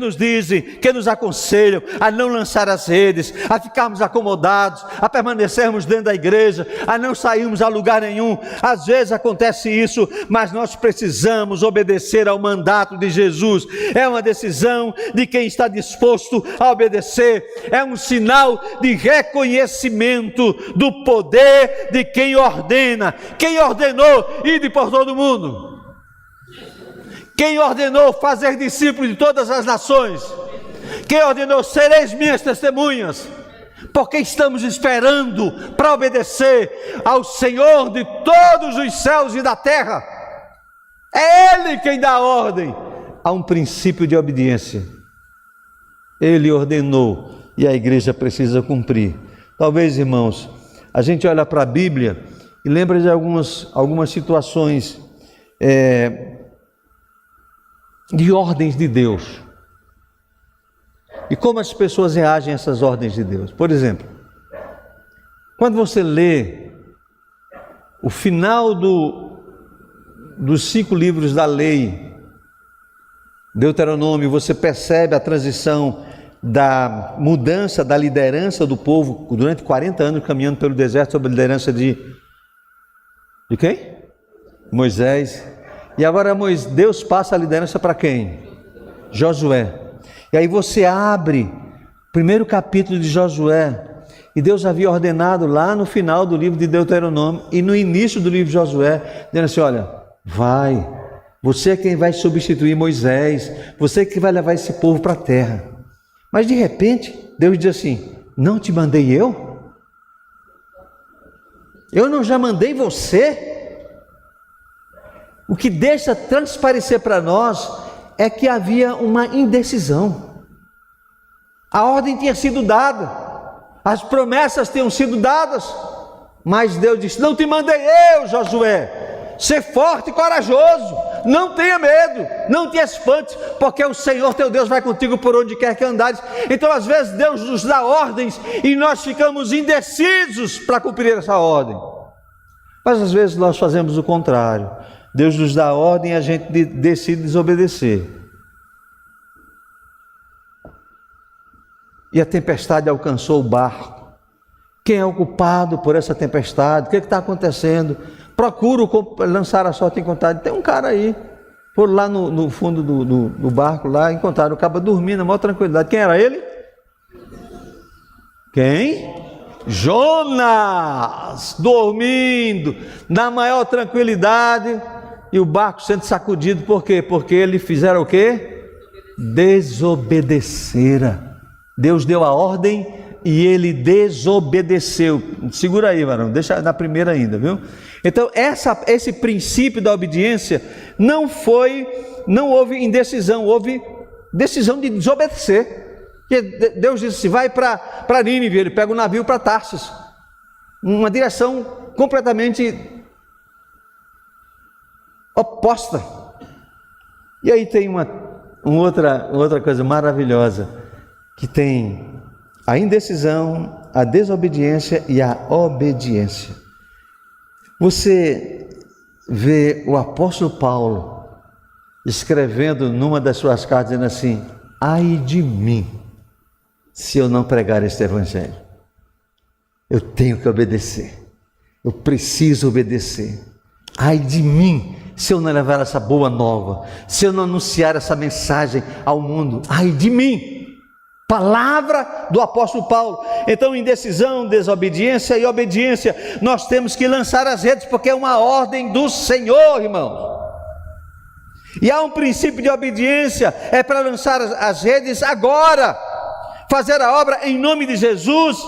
nos aconselham a não lançar as redes, a ficarmos acomodados, a permanecermos dentro da igreja, a não sairmos a lugar nenhum. Às vezes acontece isso, mas nós precisamos obedecer ao mandato de Jesus. É uma decisão de quem está disposto a obedecer, é um sinal de reconhecimento do poder de quem ordena. Quem ordenou ide por todo mundo? Quem ordenou fazer discípulos de todas as nações? Quem ordenou sereis minhas testemunhas? Porque estamos esperando para obedecer ao Senhor de todos os céus e da terra. É Ele quem dá a ordem. Há um princípio de obediência. Ele ordenou e a igreja precisa cumprir. Talvez, irmãos, a gente olha para a Bíblia e lembra de algumas situações de ordens de Deus. e como as pessoas reagem a essas ordens de Deus. Por exemplo, quando você lê o final dos 5 livros da lei, Deuteronômio, você percebe a transição da mudança da liderança do povo durante 40 anos caminhando pelo deserto sob a liderança de quem? Moisés. E agora Deus passa a liderança para quem? Josué. E aí você abre o primeiro capítulo de Josué, e Deus havia ordenado lá no final do livro de Deuteronômio e no início do livro de Josué, dizendo assim: olha, vai, você é quem vai substituir Moisés, você é que vai levar esse povo para a terra. Mas de repente, Deus diz assim: não te mandei eu? Eu não já mandei você? O que deixa transparecer para nós é que havia uma indecisão. A ordem tinha sido dada, as promessas tinham sido dadas, mas Deus disse: não te mandei eu, Josué. Ser forte e corajoso, não tenha medo, não te espantes, porque o Senhor teu Deus vai contigo por onde quer que andares. Então às vezes Deus nos dá ordens e nós ficamos indecisos para cumprir essa ordem, mas às vezes nós fazemos o contrário. Deus nos dá ordem e a gente decide desobedecer, e a tempestade alcançou o barco. Quem é o culpado por essa tempestade? O que está acontecendo? Procuro lançar a sorte em contado. Tem um cara aí. Foram lá no fundo do barco lá, encontraram o cabo dormindo na maior tranquilidade. Quem era ele? Quem? Jonas, dormindo na maior tranquilidade, e o barco sendo sacudido. Por quê? Porque eles fizeram o quê? Desobedeceram. Deus deu a ordem e ele desobedeceu. Segura aí, varão, deixa na primeira ainda, viu? Então esse princípio da obediência não houve indecisão, houve decisão de desobedecer. Deus disse: vai para Nínive. Ele pega o navio para Tarsis, uma direção completamente oposta. E aí tem uma outra coisa maravilhosa, que tem a indecisão, a desobediência e a obediência. Você vê o apóstolo Paulo escrevendo numa das suas cartas, dizendo assim: ai de mim, se eu não pregar este evangelho. Eu tenho que obedecer, eu preciso obedecer. Ai de mim, se eu não levar essa boa nova, se eu não anunciar essa mensagem ao mundo. Ai de mim. Palavra do apóstolo Paulo. Então, indecisão, desobediência e obediência. Nós temos que lançar as redes, porque é uma ordem do Senhor, irmãos. E há um princípio de obediência, é para lançar as redes agora, fazer a obra em nome de Jesus.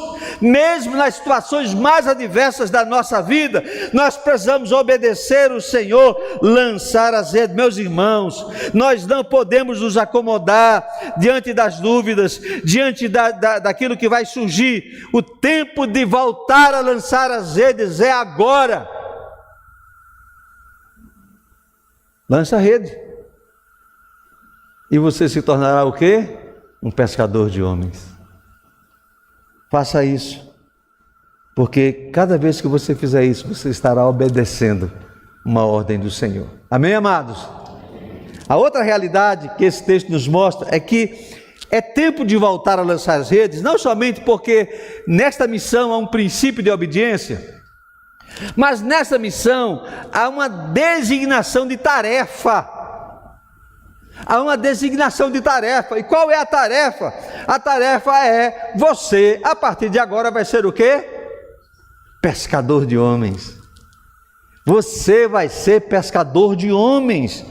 Mesmo nas situações mais adversas da nossa vida, nós precisamos obedecer o Senhor, lançar as redes. Meus irmãos, nós não podemos nos acomodar diante das dúvidas, diante daquilo que vai surgir. O tempo de voltar a lançar as redes é agora. Lance a rede, e você se tornará o quê? Um pescador de homens. Faça isso, porque cada vez que você fizer isso, você estará obedecendo uma ordem do Senhor. Amém, amados? A outra realidade que esse texto nos mostra é que é tempo de voltar a lançar as redes, não somente porque nesta missão há um princípio de obediência, mas nessa missão há uma designação de tarefa. Há uma designação de tarefa. E qual é a tarefa? A tarefa é: você, a partir de agora, vai ser o quê? Pescador de homens. Você vai ser pescador de homens.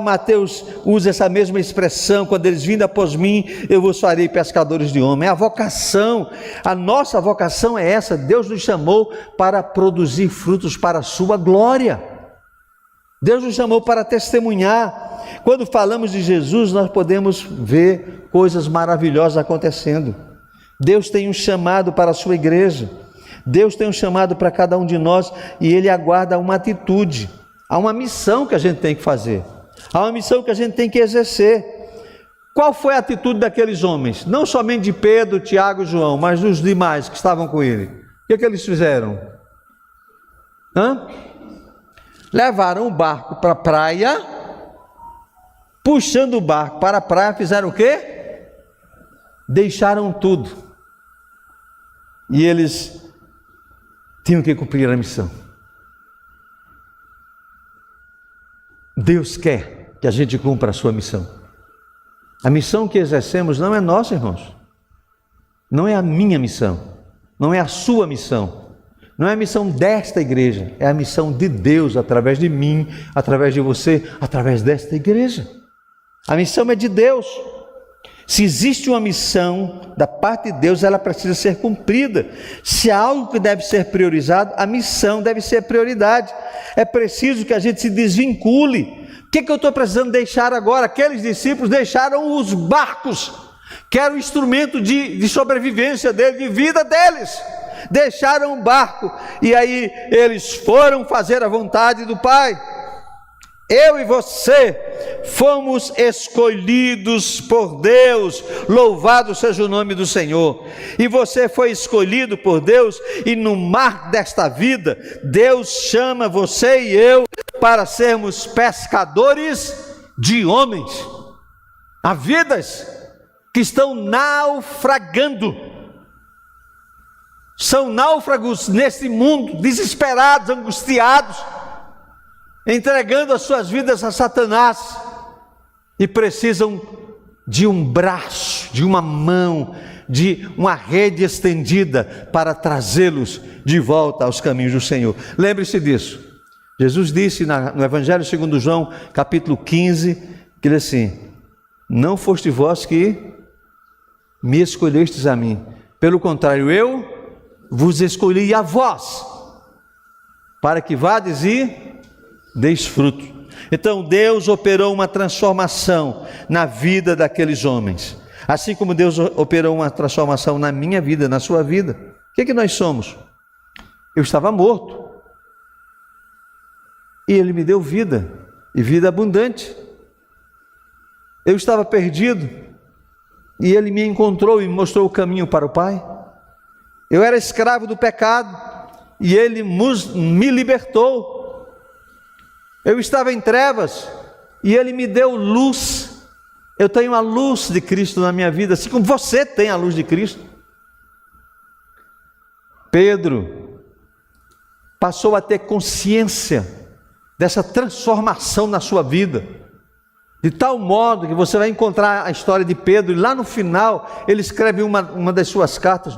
Mateus usa essa mesma expressão: quando eles vindo após mim, eu vos farei pescadores de homens. É a vocação, a nossa vocação é essa. Deus nos chamou para produzir frutos para a sua glória. Deus nos chamou para testemunhar. Quando falamos de Jesus, nós podemos ver coisas maravilhosas acontecendo. Deus tem um chamado para a sua igreja, Deus tem um chamado para cada um de nós, e Ele aguarda uma atitude. Há uma missão que a gente tem que fazer, há uma missão que a gente tem que exercer. Qual foi a atitude daqueles homens? Não somente de Pedro, Tiago e João, mas dos demais que estavam com ele. O que eles fizeram? Levaram o barco para a praia, puxando o barco para a praia, fizeram o quê? Deixaram tudo. E eles tinham que cumprir a missão. Deus quer que a gente cumpra a sua missão. A missão que exercemos não é nossa, irmãos. Não é a minha missão. Não é a sua missão. Não é a missão desta igreja. É a missão de Deus através de mim, através de você, através desta igreja. A missão é de Deus. Se existe uma missão da parte de Deus, ela precisa ser cumprida. Se há algo que deve ser priorizado, a missão deve ser prioridade. É preciso que a gente se desvincule. O que eu estou precisando deixar agora? Aqueles discípulos deixaram os barcos, que era o instrumento de sobrevivência deles, de vida deles. Deixaram o barco, e aí eles foram fazer a vontade do Pai. Eu e você fomos escolhidos por Deus, louvado seja o nome do Senhor. E você foi escolhido por Deus, e no mar desta vida, Deus chama você e eu para sermos pescadores de homens. Há vidas que estão naufragando, são náufragos nesse mundo, desesperados, angustiados, entregando as suas vidas a Satanás, e precisam de um braço, de uma mão, de uma rede estendida para trazê-los de volta aos caminhos do Senhor. Lembre-se disso. Jesus disse no Evangelho segundo João, capítulo 15, que ele assim: não foste vós que me escolhestes a mim, pelo contrário, eu vos escolhi a vós, para que vades e deis fruto. Então Deus operou uma transformação na vida daqueles homens, assim como Deus operou uma transformação na minha vida, na sua vida. O que é que nós somos? Eu estava morto, e Ele me deu vida, e vida abundante. Eu estava perdido, e Ele me encontrou e me mostrou o caminho para o Pai. Eu era escravo do pecado, e Ele me libertou. Eu estava em trevas, e Ele me deu luz. Eu tenho a luz de Cristo na minha vida, assim como você tem a luz de Cristo. Pedro passou a ter consciência dessa transformação na sua vida, de tal modo que você vai encontrar a história de Pedro, e lá no final ele escreve numa das suas cartas,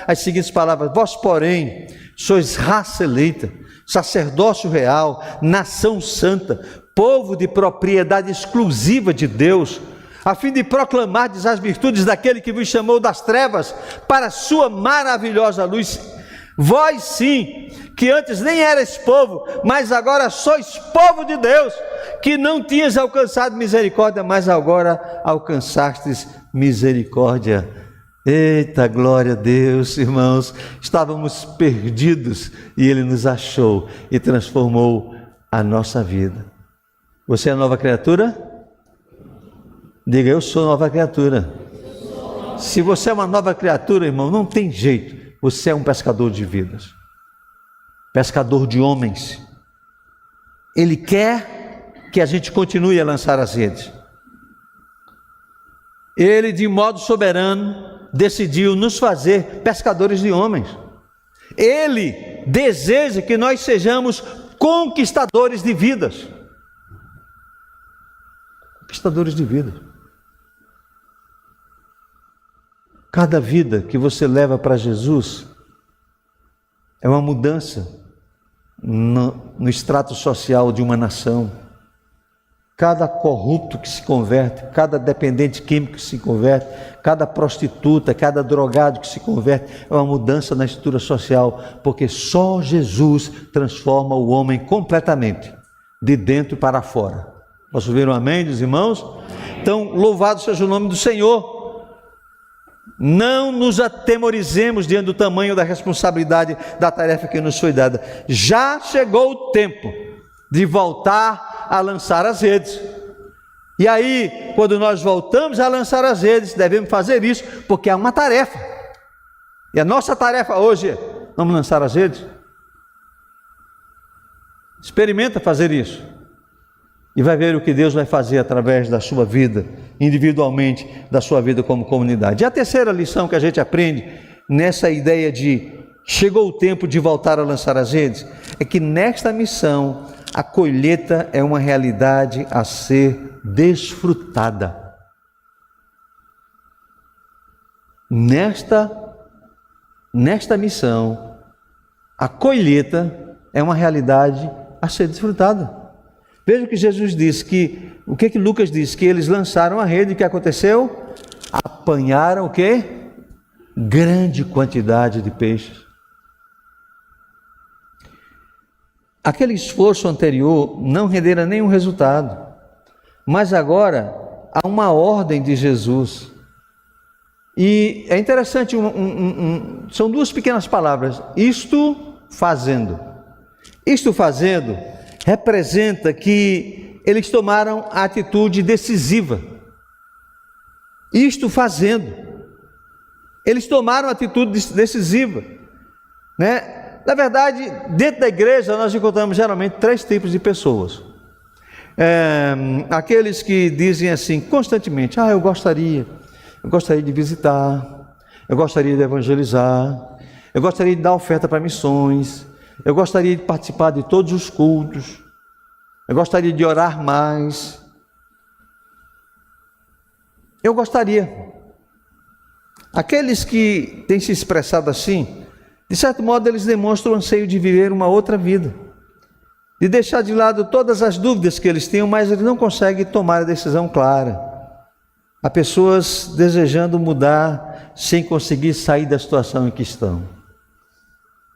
as seguintes palavras: vós, porém, sois raça eleita, sacerdócio real, nação santa, povo de propriedade exclusiva de Deus, a fim de proclamardes as virtudes daquele que vos chamou das trevas para a sua maravilhosa luz. Vós sim, que antes nem erais povo, mas agora sois povo de Deus, que não tinhas alcançado misericórdia, mas agora alcançastes misericórdia. Eita, glória a Deus, irmãos. Estávamos perdidos e Ele nos achou e transformou a nossa vida. Você é nova criatura? Diga: eu sou nova criatura. Se você é uma nova criatura, irmão, não tem jeito. Você é um pescador de vidas, pescador de homens. Ele quer que a gente continue a lançar as redes. Ele, de modo soberano, decidiu nos fazer pescadores de homens. Ele deseja que nós sejamos conquistadores de vidas. Conquistadores de vidas. Cada vida que você leva para Jesus é uma mudança no extrato social de uma nação. Cada corrupto que se converte, cada dependente químico que se converte, cada prostituta, cada drogado que se converte, é uma mudança na estrutura social, porque só Jesus transforma o homem completamente, de dentro para fora. Posso ouvir um amém dos irmãos? Então, louvado seja o nome do Senhor. Não nos atemorizemos diante do tamanho da responsabilidade da tarefa que nos foi dada. Já chegou o tempo de voltar a lançar as redes. E aí, quando nós voltamos a lançar as redes, devemos fazer isso, porque é uma tarefa. E a nossa tarefa hoje é, vamos lançar as redes? Experimenta fazer isso. E vai ver o que Deus vai fazer através da sua vida, individualmente, da sua vida como comunidade. E a terceira lição que a gente aprende nessa ideia de chegou o tempo de voltar a lançar as redes, é que nesta missão a colheita é uma realidade a ser desfrutada. Nesta missão, a colheita é uma realidade a ser desfrutada. Veja o que Jesus disse, o que Lucas disse, que eles lançaram a rede, e o que aconteceu? Apanharam o quê? Grande quantidade de peixes. Aquele esforço anterior não rendera nenhum resultado, mas agora há uma ordem de Jesus. E é interessante, são duas pequenas palavras, isto fazendo. Isto fazendo representa que eles tomaram a atitude decisiva. Isto fazendo, eles tomaram a atitude decisiva, né? Na verdade, dentro da igreja nós encontramos geralmente três tipos de pessoas. Aqueles que dizem assim constantemente, eu gostaria de visitar, eu gostaria de evangelizar, eu gostaria de dar oferta para missões, eu gostaria de participar de todos os cultos, eu gostaria de orar mais, eu gostaria. Aqueles que têm se expressado assim, de certo modo eles demonstram o anseio de viver uma outra vida, de deixar de lado todas as dúvidas que eles tenham, mas eles não conseguem tomar a decisão clara. Há pessoas desejando mudar sem conseguir sair da situação em que estão.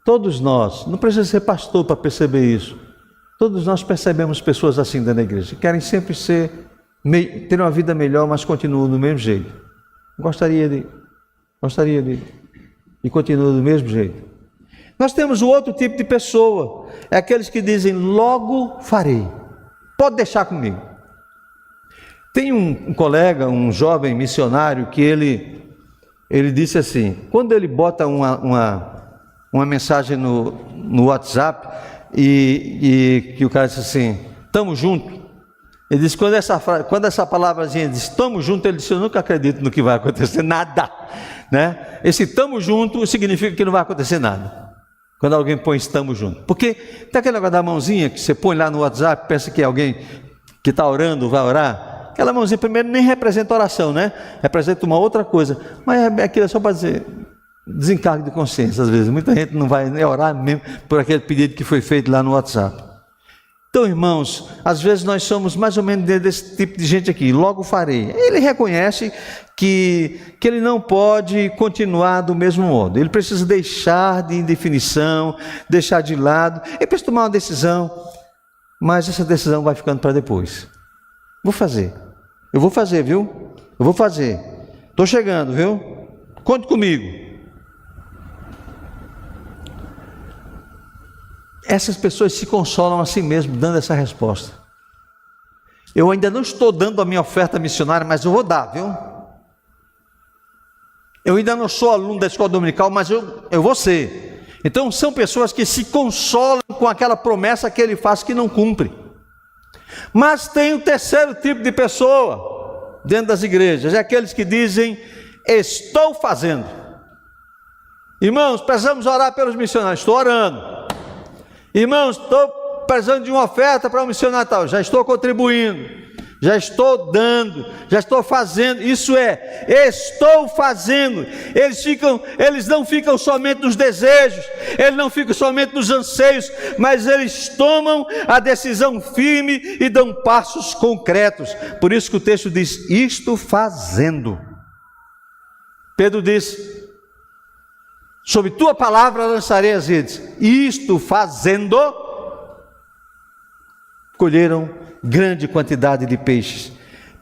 Todos nós, não precisa ser pastor para perceber isso, todos nós percebemos pessoas assim dentro da igreja, que querem sempre ter uma vida melhor, mas continuam do mesmo jeito. Gostaria de e continuam do mesmo jeito. Nós temos o outro tipo de pessoa, é aqueles que dizem, logo farei, pode deixar comigo. Tem um colega, um jovem missionário, que ele disse assim, quando ele bota uma mensagem no WhatsApp e que o cara disse assim, tamo junto, ele disse, quando essa palavrazinha diz tamo junto, ele disse, eu nunca acredito no que vai acontecer, nada, né? Esse tamo junto significa que não vai acontecer nada, quando alguém põe estamos junto, porque tem aquele negócio da mãozinha que você põe lá no WhatsApp, pensa que alguém que está orando vai orar. Aquela mãozinha primeiro nem representa oração, né? Representa uma outra coisa, mas aquilo é só para dizer desencargo de consciência. Às vezes muita gente não vai orar mesmo por aquele pedido que foi feito lá no WhatsApp. Então, irmãos, às vezes nós somos mais ou menos desse tipo de gente aqui, logo farei. Ele reconhece que ele não pode continuar do mesmo modo, ele precisa deixar de indefinição, deixar de lado, ele precisa tomar uma decisão, mas essa decisão vai ficando para depois. Eu vou fazer, viu? Eu vou fazer. Estou chegando, viu? Conte comigo. Essas pessoas se consolam a si mesmas dando essa resposta. Eu ainda não estou dando a minha oferta missionária, mas eu vou dar, viu? Eu ainda não sou aluno da escola dominical, mas eu vou ser. Então são pessoas que se consolam com aquela promessa que ele faz que não cumpre. Mas tem o terceiro tipo de pessoa dentro das igrejas, é aqueles que dizem, estou fazendo. Irmãos, precisamos orar pelos missionários, estou orando. Irmãos, estou precisando de uma oferta para um missionário tal, já estou contribuindo, já estou dando, já estou fazendo. Isso é, estou fazendo. Eles não ficam somente nos desejos, eles não ficam somente nos anseios, mas eles tomam a decisão firme e dão passos concretos. Por isso que o texto diz, isto fazendo. Pedro diz, sob tua palavra lançarei as redes. Isto fazendo, colheram grande quantidade de peixes.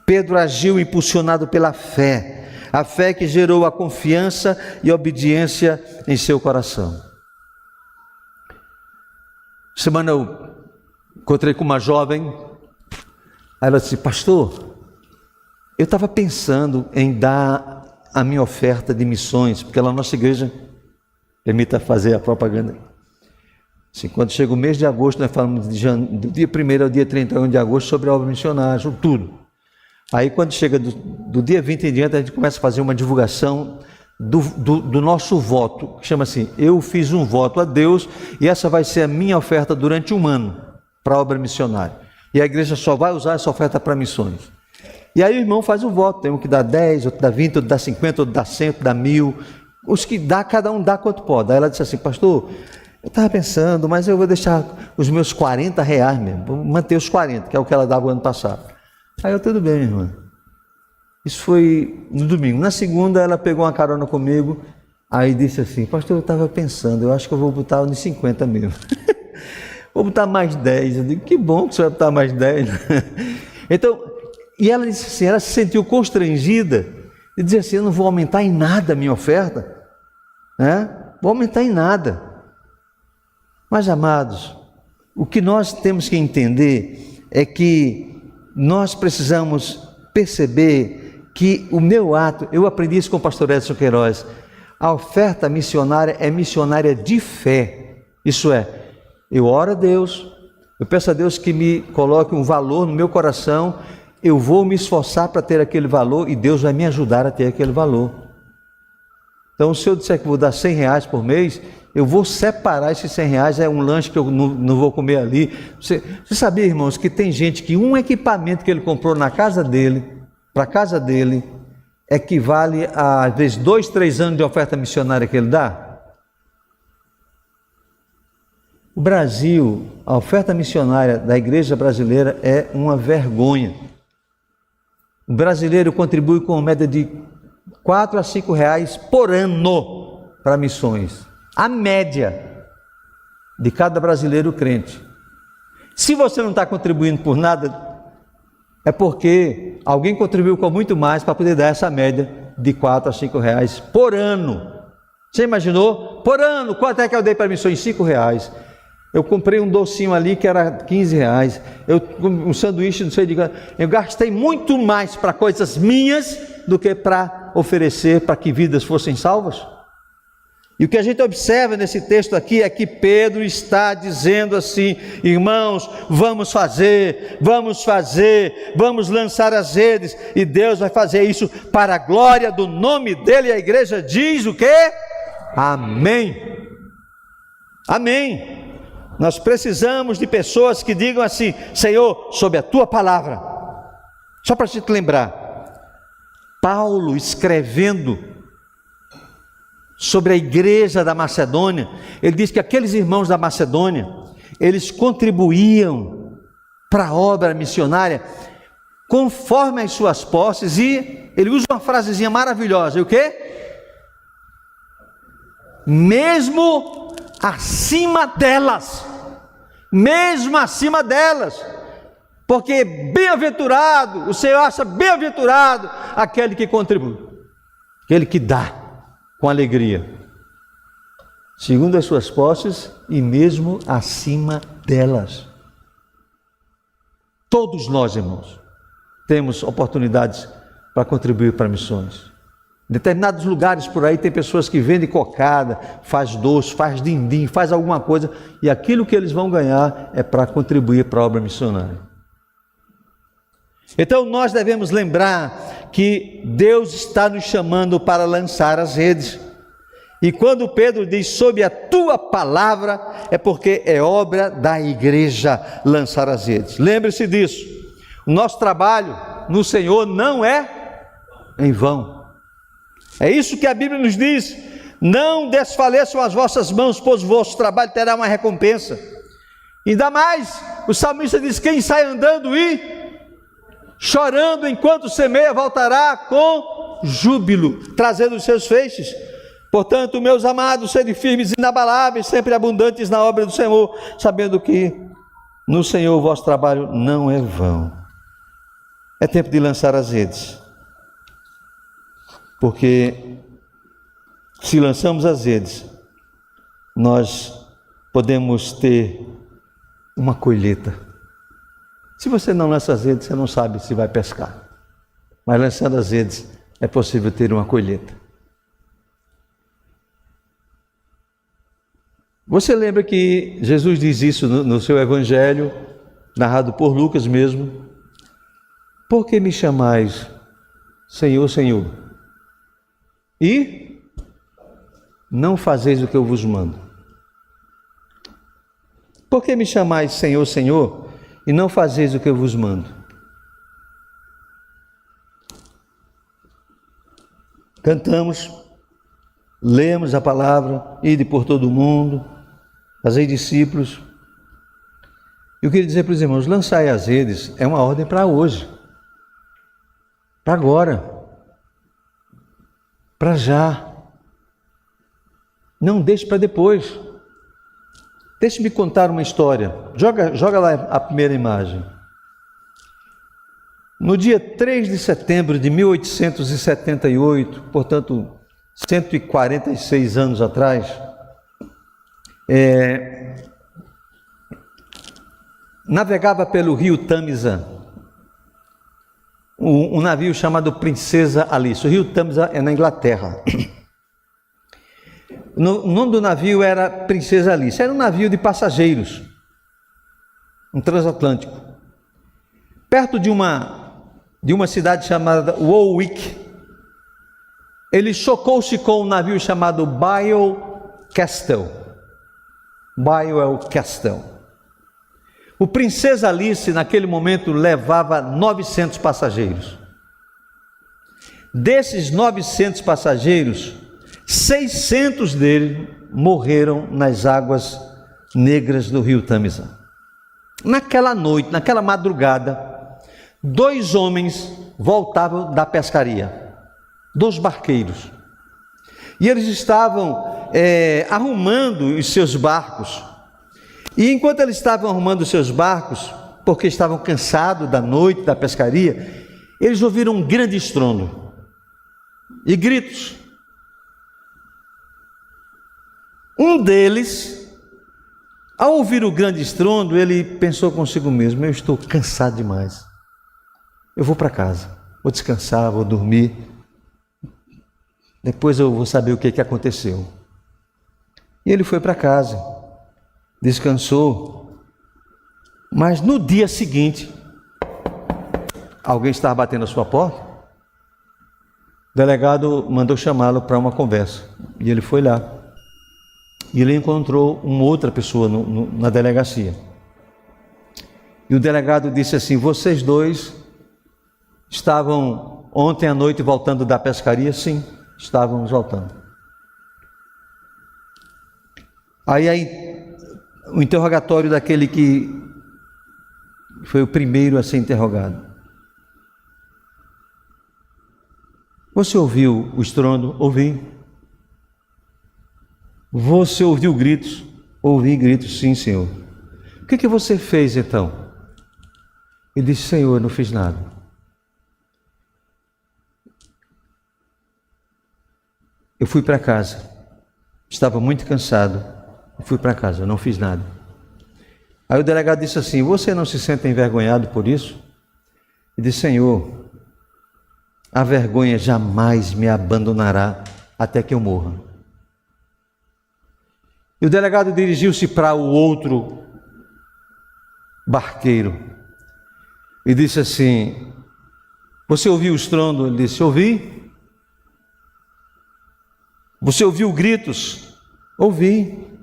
Pedro agiu impulsionado pela fé, a fé que gerou a confiança e a obediência em seu coração. Semana eu encontrei com uma jovem, aí ela disse, pastor, eu estava pensando em dar a minha oferta de missões, porque lá na nossa igreja, permita fazer a propaganda. Assim, quando chega o mês de agosto, nós falamos do dia 1º ao dia 31 de agosto sobre a obra missionária, sobre tudo. Aí quando chega do dia 20 em diante, a gente começa a fazer uma divulgação do nosso voto, que chama assim, eu fiz um voto a Deus e essa vai ser a minha oferta durante um ano para a obra missionária. E a igreja só vai usar essa oferta para missões. E aí o irmão faz um voto, tem um que dá 10, outro dá 20, outro dá 50, outro dá 100, outro dá 1000. Os que dá, cada um dá quanto pode. Aí ela disse assim, pastor, eu estava pensando, mas eu vou deixar os meus R$40 mesmo, vou manter os 40, que é o que ela dava o ano passado. Aí eu, tudo bem, minha irmã. Isso foi no domingo. Na segunda, ela pegou uma carona comigo, aí disse assim, pastor, eu estava pensando, eu acho que eu vou botar uns 50 mesmo. Vou botar mais 10. Eu digo, que bom que você vai botar mais 10. Então, e ela disse assim, ela se sentiu constrangida e dizia assim, eu não vou aumentar em nada a minha oferta, né? Vou aumentar em nada. Mas, amados, o que nós temos que entender é que nós precisamos perceber que o meu ato, eu aprendi isso com o pastor Edson Queiroz, a oferta missionária é missionária de fé. Isso é, eu oro a Deus, eu peço a Deus que me coloque um valor no meu coração, eu vou me esforçar para ter aquele valor e Deus vai me ajudar a ter aquele valor. Então, se eu disser que vou dar R$100 por mês, eu vou separar esses R$100, é um lanche que eu não vou comer ali. Você sabia, irmãos, que tem gente que um equipamento que ele comprou na casa dele, para a casa dele, equivale a, às vezes, 2, 3 anos de oferta missionária que ele dá? O Brasil, a oferta missionária da igreja brasileira é uma vergonha. O brasileiro contribui com uma média de R$4 a R$5 por ano para missões. A média de cada brasileiro crente. Se você não está contribuindo por nada, é porque alguém contribuiu com muito mais para poder dar essa média de R$4 a R$5 por ano. Você imaginou? Por ano, quanto é que eu dei para missões? R$5. Eu comprei um docinho ali que era R$15. Um sanduíche, não sei de quanto. Eu gastei muito mais para coisas minhas do que para oferecer para que vidas fossem salvas. E o que a gente observa nesse texto aqui é que Pedro está dizendo assim, irmãos, vamos lançar as redes, e Deus vai fazer isso para a glória do nome dele, e a igreja diz o quê? Amém. Amém. Nós precisamos de pessoas que digam assim, Senhor, sob a tua palavra. Só para te lembrar, Paulo escrevendo sobre a igreja da Macedônia, ele diz que aqueles irmãos da Macedônia, eles contribuíam para a obra missionária conforme as suas posses, e ele usa uma frasezinha maravilhosa, e o quê? Mesmo acima delas, porque bem-aventurado, o Senhor acha bem-aventurado aquele que contribui, aquele que dá com alegria, segundo as suas posses e mesmo acima delas. Todos nós, irmãos, temos oportunidades para contribuir para missões. Em determinados lugares por aí tem pessoas que vendem cocada, faz doce, faz dindim, faz alguma coisa, e aquilo que eles vão ganhar é para contribuir para a obra missionária. Então nós devemos lembrar que Deus está nos chamando para lançar as redes. E quando Pedro diz sob a tua palavra, é porque é obra da igreja lançar as redes. Lembre-se disso. O nosso trabalho no Senhor não é em vão. É isso que a Bíblia nos diz, não desfaleçam as vossas mãos, pois o vosso trabalho terá uma recompensa. Ainda mais, o salmista diz, quem sai andando e chorando enquanto semeia, voltará com júbilo, trazendo os seus feixes. Portanto, meus amados, sede firmes e inabaláveis, sempre abundantes na obra do Senhor, sabendo que no Senhor o vosso trabalho não é vão. É tempo de lançar as redes. Porque se lançamos as redes, nós podemos ter uma colheita. Se você não lança as redes, você não sabe se vai pescar. mas lançando as redes é possível ter uma colheita. Você lembra que Jesus diz isso no seu evangelho, narrado por Lucas mesmo? Por que me chamais Senhor, Senhor? E não fazeis o que eu vos mando. Por que me chamais Senhor, Senhor? E não fazeis o que eu vos mando? Cantamos, lemos a palavra, ide por todo o mundo, fazei discípulos. Eu queria dizer para os irmãos, lançai as redes é uma ordem para hoje, para agora, para já. Não deixe para depois. Deixe-me contar uma história. Joga lá a primeira imagem. No dia 3 de setembro de 1878, portanto, 146 anos atrás, navegava pelo rio Tâmisa um navio chamado Princesa Alice. O rio Tâmisa é na Inglaterra. O nome do navio era Princesa Alice. Era um navio de passageiros, um transatlântico. Perto de uma cidade chamada Woolwich, ele chocou-se com um navio chamado Byle-Castle. Byle-Castle. O Princesa Alice, naquele momento, levava 900 passageiros. Desses 900 passageiros, 600 deles morreram nas águas negras do rio Tâmisa. Naquela noite, naquela madrugada, 2 homens voltavam da pescaria, 2 barqueiros, e eles estavam arrumando os seus barcos, e enquanto eles estavam arrumando os seus barcos, porque estavam cansados da noite da pescaria, eles ouviram um grande estrondo e gritos. Um deles, ao ouvir o grande estrondo, ele pensou consigo mesmo: eu estou cansado demais, eu vou para casa, vou descansar, vou dormir, depois eu vou saber o que aconteceu. E ele foi para casa, descansou, mas no dia seguinte, alguém estava batendo a sua porta. O delegado mandou chamá-lo para uma conversa, e ele foi lá, e ele encontrou uma outra pessoa na delegacia, e o delegado disse assim: vocês 2 estavam ontem à noite voltando da pescaria? Sim, estávamos voltando. Aí o interrogatório daquele que foi o primeiro a ser interrogado: você ouviu o estrondo? Ouvi. Você ouviu gritos? Ouvi gritos, sim, senhor. O que você fez então? Ele disse: senhor, eu não fiz nada. Eu fui para casa, estava muito cansado, fui para casa, eu não fiz nada. Aí o delegado disse assim: você não se sente envergonhado por isso? Ele disse: senhor, a vergonha jamais me abandonará até que eu morra. E o delegado dirigiu-se para o outro barqueiro e disse assim: você ouviu o estrondo? Ele disse: ouvi. Você ouviu gritos? Ouvi.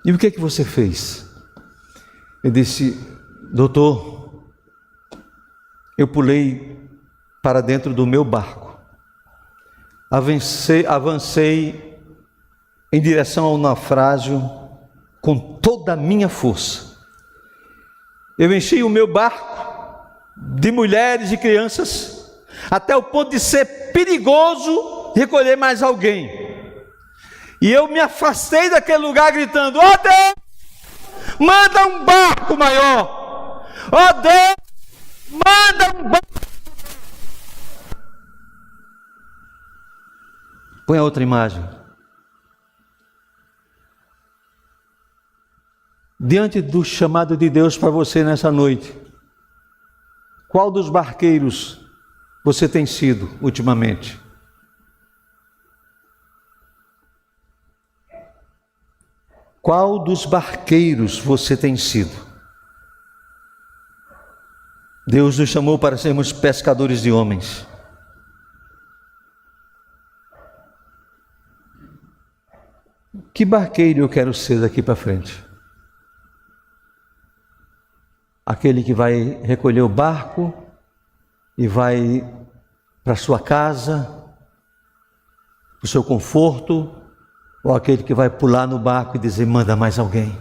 E o que você fez? Ele disse: doutor, eu pulei para dentro do meu barco, avancei em direção ao naufrágio com toda a minha força. Eu enchi o meu barco de mulheres e crianças, até o ponto de ser perigoso recolher mais alguém. E eu me afastei daquele lugar gritando: ó Deus, manda um barco maior. Ó Deus, manda um barco. Põe a outra imagem. Diante do chamado de Deus para você nessa noite, Qual dos barqueiros você tem sido ultimamente? Qual dos barqueiros você tem sido? Deus nos chamou para sermos pescadores de homens. Que barqueiro eu quero ser daqui para frente? Aquele que vai recolher o barco e vai para sua casa, para o seu conforto, ou aquele que vai pular no barco e dizer: manda mais alguém,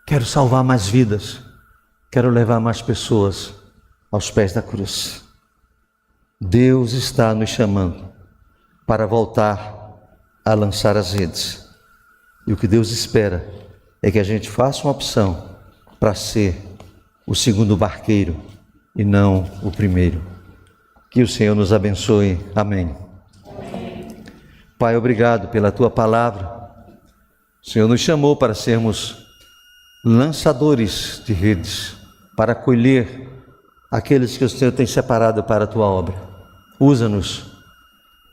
quero salvar mais vidas, quero levar mais pessoas aos pés da cruz. Deus está nos chamando para voltar a lançar as redes, e o que Deus espera é que a gente faça uma opção para ser o segundo barqueiro e não o primeiro. Que o Senhor nos abençoe. Amém. Pai, obrigado pela Tua palavra. O Senhor nos chamou para sermos lançadores de redes, para acolher aqueles que o Senhor tem separado para a Tua obra. Usa-nos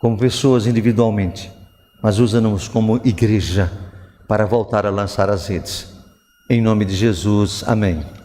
como pessoas individualmente, mas usa-nos como igreja para voltar a lançar as redes. Em nome de Jesus, amém.